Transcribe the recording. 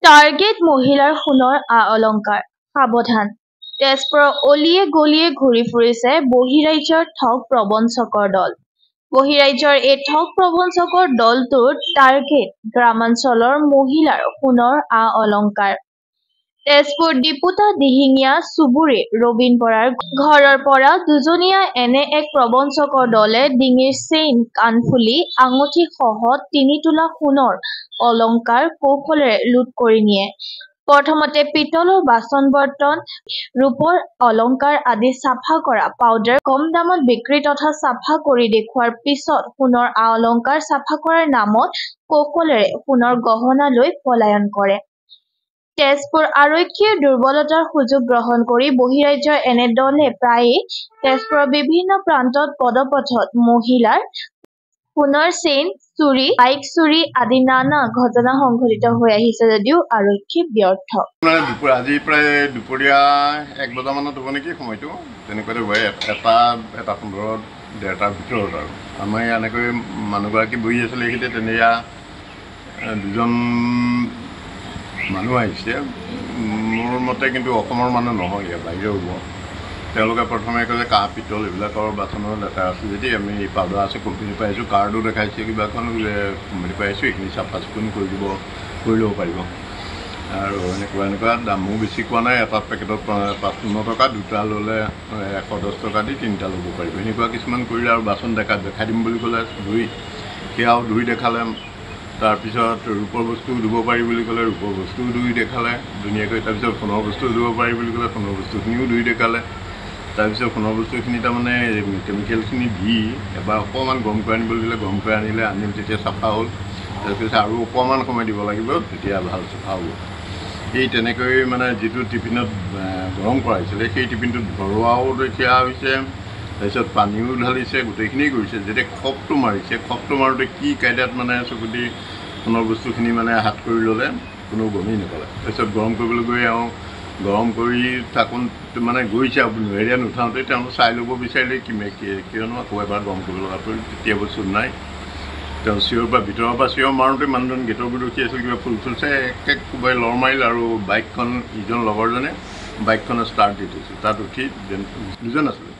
Target মহিলাৰ সোণৰ অলংকাৰ সাৱধান তেজপুৰৰ অলিয়ে গলিয়ে ঘূৰি ফুৰিছে বহিৰাজ্যৰ ঠগ প্ৰবঞ্চকৰ দল। বহিৰাজ্যৰ এই ঠগ প্ৰবঞ্চকৰ দলটোৰ টাৰ্গেট গ্ৰামাঞ্চলৰ মহিলাৰ সোণৰ অলংকাৰ। তেজপুৰ ডিপুতা দিহিঙীয়া চুবুৰীৰ ৰবীন বৰাৰ ঘৰৰ পৰা দুজনীয়া এনে এক প্ৰবঞ্চকৰ দলে ডিঙিৰ চেইন, কাণফুলি, আঙুঠি সহ ৩ তোলা সোণৰ অলংকাৰ কৌশলেৰে লুট কৰি নিয়ে। প্ৰথমতে পিতলৰ বাচন-বৰ্তন, ৰূপৰ অলংকাৰ আদি চাফা কৰা পাউডাৰ কম দামত বিক্ৰী তথা চাফা কৰি দেখুওৱাৰ পিছত সোণৰ অলংকাৰ চাফা কৰাৰ নামত কৌশলেৰে সোণৰ গহনা লৈ পলায়ন কৰে। তেজপুৰ আৰক্ষীৰ দুৰ্বলতাৰ সুযোগ গ্ৰহণ কৰি বহিৰাজ্যৰ এনে দলে প্ৰায়ে তেজপুৰৰ বিভিন্ন প্ৰান্তত পদপথত মহিলাৰ সোণৰ চেইন চুৰি, বাইক চুৰি আদি নানা ঘটনা সংঘটিত হৈ আহিছে যদিও আৰক্ষী ব্যৰ্থ। আজি প্ৰায় দুপৰীয়া 1 বজামানত হ'ব নেকি সময়টো, তেনেকুৱাতে হয় 1:15, 1:30 ভিতৰত আৰু আমাৰ এনেকৈ মানুহগৰাকী বহি আছিলে। এইখিনিতে তেনেয়া দুজন মানুহ আহিছে। মোৰ মতে কিন্তু অসমৰ মানুহ নহয়, বাহিৰৰ হ'ব। তেওঁলোকে প্ৰথমে ক'লে কাঁহ পিতল এইবিলাকৰ বাচনৰ লেতেৰা আছে যদি আমি পাউডাৰ আছে কোম্পানীৰ পৰা আহিছোঁ, কাৰ্ডো দেখাইছে, কিবা এখন কোম্পানীৰ পৰা আহিছোঁ, এইখিনি চাফা চিকুণ কৰি ল'ব পাৰিব। আৰু এনেকুৱা দামো বেছি কোৱা নাই। এটা পেকেটত 55 টকা, দুটা ল'লে 110 টকা দি 3টা ল'ব পাৰিব। এনেকুৱা কিছুমান কৰিলে আৰু বাচন দেখাই দিম বুলি ক'লে সেয়াও ধুই দেখালে। তাৰপিছত ৰূপৰ বস্তুও ধুব পাৰি বুলি ক'লে ৰূপৰ বস্তুও ধুই দেখালে ধুনীয়াকৈ। তাৰপিছত সোণৰ বস্তুও ধুব পাৰি বুলি ক'লে সোণৰ বস্তুখিনিও ধুই দেখালে। তাৰপিছত সোণৰ বস্তুখিনি তাৰমানে কেমিকেলখিনি দি এবাৰ অকণমান গৰম কৰি আনিবলৈ দিলে, গৰম কৰি আনিলে তেতিয়া চাফা হ'ল। তাৰপিছত আৰু অকণমান সময় দিব লাগিব, তেতিয়া ভাল চাফা হ'ব। সেই তেনেকৈ মানে যিটো টিফিনত গৰম কৰাইছিলে সেই টিফিনটোত ভৰোৱাও দেখুওৱা হৈছে। তাৰপিছত পানীও ঢালিছে, গোটেইখিনি কৰিছে। যেতিয়া খপটো মাৰিছে, খপটো মাৰোঁতে কি কাইদাত মানে চকুটি সোণৰ বস্তুখিনি মানে হাত কৰি ল'লে, কোনো গমেই নাপালে। তাৰপিছত গৰম কৰিবলৈ গৈ গৰম কৰি থাকোঁ মানে গৈছে আৰু হেৰিয়াত নুঠাওঁতে তেওঁলোকে চাই ল'ব বিচাৰিলে কিয়নো আকৌ এবাৰ গৰম কৰিব লগা পৰিল, তেতিয়া বস্তু নাই। তেওঁ ভিতৰৰ পৰা চিঞৰ মাৰোঁতে মানুহজন গেটৰ ভিতৰত ৰখি আছিল, কিবা ফুল চুলছে একেবাৰে লৰ মাৰিল আৰু বাইকখন ইজন লগৰজনে বাইকখনে ষ্টাৰ্ট দি থৈছিল। তাত উঠি দুজন আছিলে।